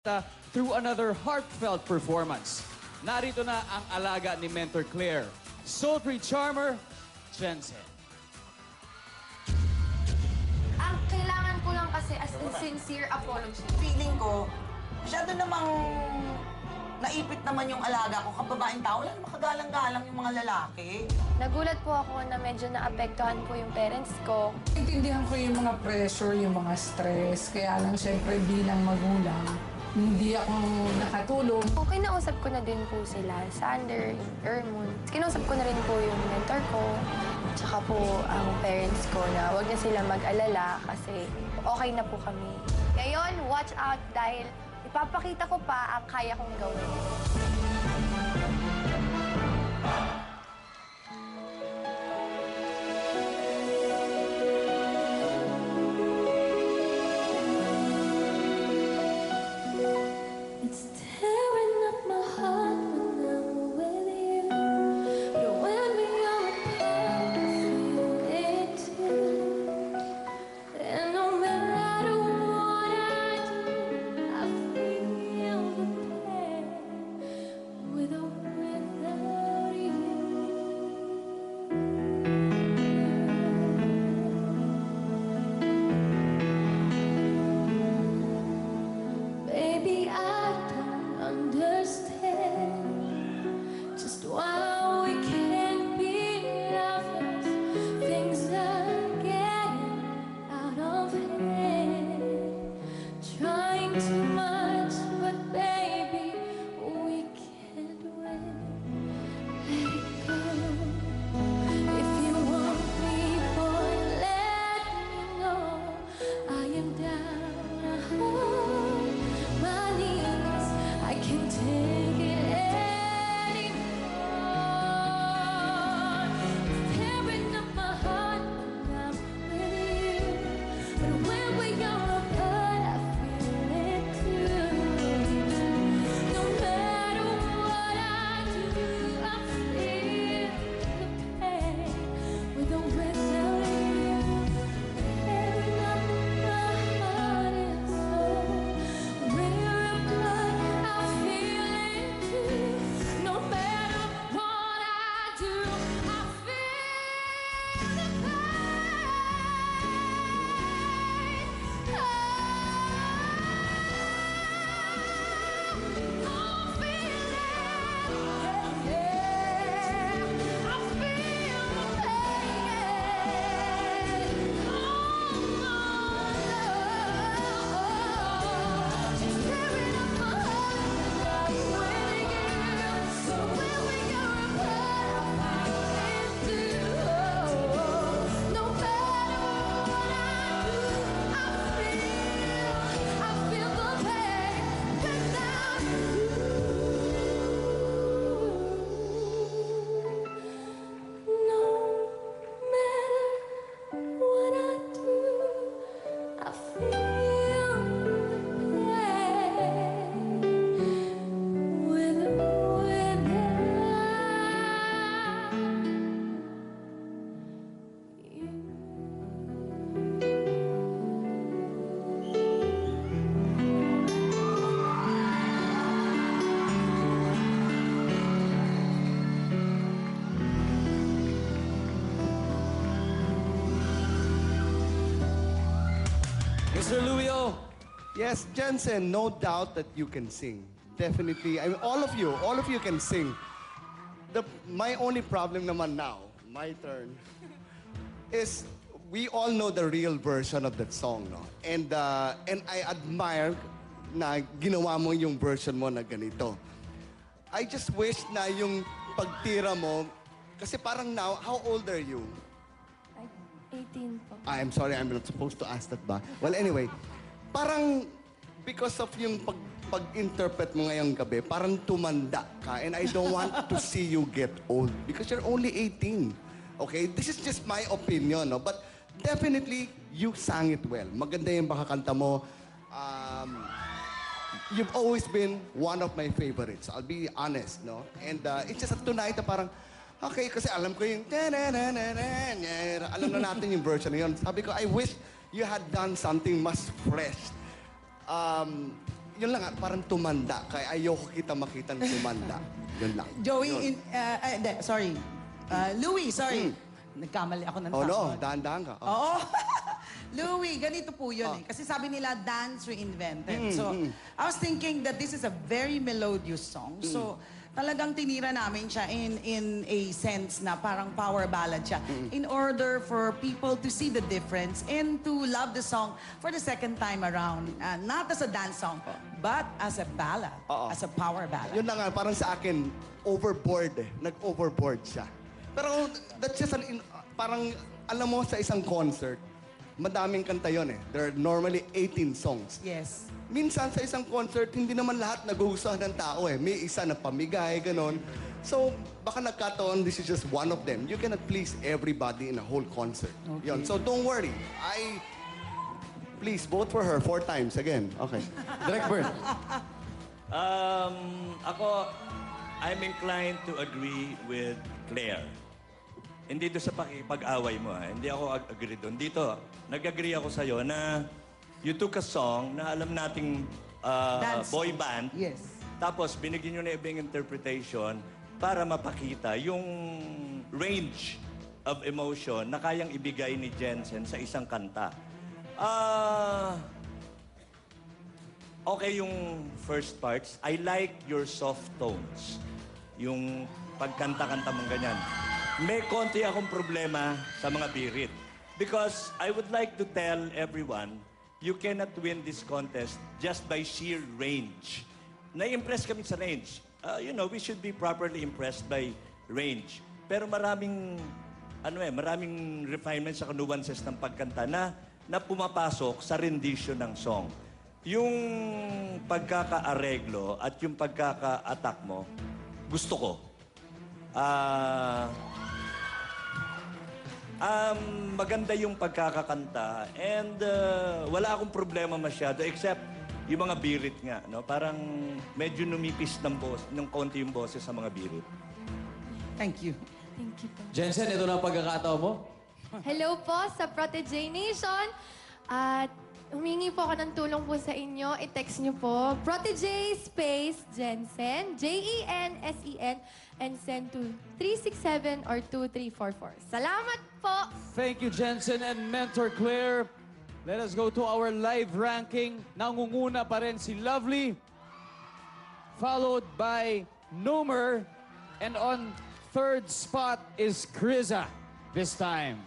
through another heartfelt performance. Narito na ang alaga ni Mentor Claire, sultry charmer, Jensen. Ang kailangan ko lang kasi as in sincere apology. Feeling ko, masyado namang naipit naman yung alaga ko. Kababaeng tao, wala namang kagalang-galang yung mga lalaki. Nagulat po ako na medyo naapektuhan po yung parents ko. Intindihan ko yung mga pressure, yung mga stress. Kaya lang, syempre, bilang magulang, hindi ako nakatulong. Kung kinausap ko na din po sila, Sander, Ermon, kinausap ko na rin po yung mentor ko, tsaka po ang parents ko na huwag na sila mag-alala kasi okay na po kami. Ngayon, watch out dahil ipapakita ko pa ang kaya kong gawin. It's tearing up my heart when I'm with you. But when we are apart, I feel it too. And no matter what I do, I feel the pain with or without you. Baby, I don't understand just why we can't be lovers. Things are getting out of hand. Trying too much, but baby, we can't win. Let it go. If you want me, boy, let me know. I am down on my knees. I can't take it anymore. It's tearing up my heart when I'm with you. But when we are apart, I feel it too. No matter what I do, I feel the pain with or without you. Tearing up my heart and soul. We're apart, I feel it too. No matter what I do, I feel the Mr. Luio, Yes, Jensen, no doubt that you can sing. Definitely. I mean, all of you can sing. My only problem naman now, my turn, is we all know the real version of that song, no? And I admire na ginawa mo yung version mo na ganito. I just wish na yung pagtira mo, kasi parang now, how old are you? 18 po. I'm sorry, I'm not supposed to ask that ba? Well, anyway, parang because of yung pag-interpret mo ngayong gabi, parang tumanda ka. And I don't want to see you get old because you're only 18. Okay? This is just my opinion, no? But definitely, you sang it well. Maganda yung pakakanta mo. You've always been one of my favorites. I'll be honest, no? And it's just that tonight na parang, okay, kasi alam ko yung alam na natin yung version na yun. Sabi ko, I wish you had done something mas fresh. yun lang, parang tumanda. Kaya ayoko kita makita na tumanda. Yun lang. Joey, sorry. Louie, sorry. Nagkamali ako ng Oh tao. no, dahan-dahan ka. Oh. Oo. Louie, ganito po yun eh. Kasi sabi nila, dance reinvented. So, I was thinking that this is a very melodious song. So, talagang tinira namin siya in a sense na parang power ballad siya. In order for people to see the difference and to love the song for the second time around. Not as a dance song, but as a ballad. As a power ballad. Yun na nga, parang sa akin, overboard eh. Nag-overboard siya. Pero that's just parang, alam mo, sa isang concert, madaming kanta yun eh. There are normally 18 songs. Yes. Minsan sa isang concert, hindi naman lahat nagugustuhan ng tao eh. May isa na pamigay, ganon. So, baka nagkataon, this is just one of them. You cannot please everybody in a whole concert. Yun. So, don't worry. Please, vote for her 4 times again. Okay. Direct Bert. Ako, I'm inclined to agree with Claire. Hindi doon sa pakipag-away mo, ha? Hindi ako agree doon. Dito, nag-agree ako sa'yo na you took a song na alam nating Dance boy song. band. Yes. Tapos, binigyan nyo na ibang interpretation para mapakita yung range of emotion na kayang ibigay ni Jensen sa isang kanta. Okay yung first parts. I like your soft tones. Yung pagkanta-kanta mong ganyan. May konti akong problema sa mga birit. Because I would like to tell everyone, you cannot win this contest just by sheer range. Na-impress kami sa range. We should be properly impressed by range. Pero maraming refinement sa nuances ng pagkanta na pumapasok sa rendition ng song. Yung pagkaka-areglo at yung pagkaka-attack mo, gusto ko. Maganda yung pagkakakanta and wala akong problema masyado except yung mga birit nga, no? Parang medyo numipis ng konti yung boses sa mga birit. Thank you. Thank you po. Jensen, ito na ang pagkakataon mo. Hello po sa Protege Nation. At humingi po ako ng tulong po sa inyo. I-text nyo po, Protege space Jensen, Jensen, and send to 367 or 2344. Salamat po! Thank you, Jensen and Mentor Claire. Let us go to our live ranking. Nangunguna pa rin si Lovely, followed by Nomer, and on third spot is Kriza this time.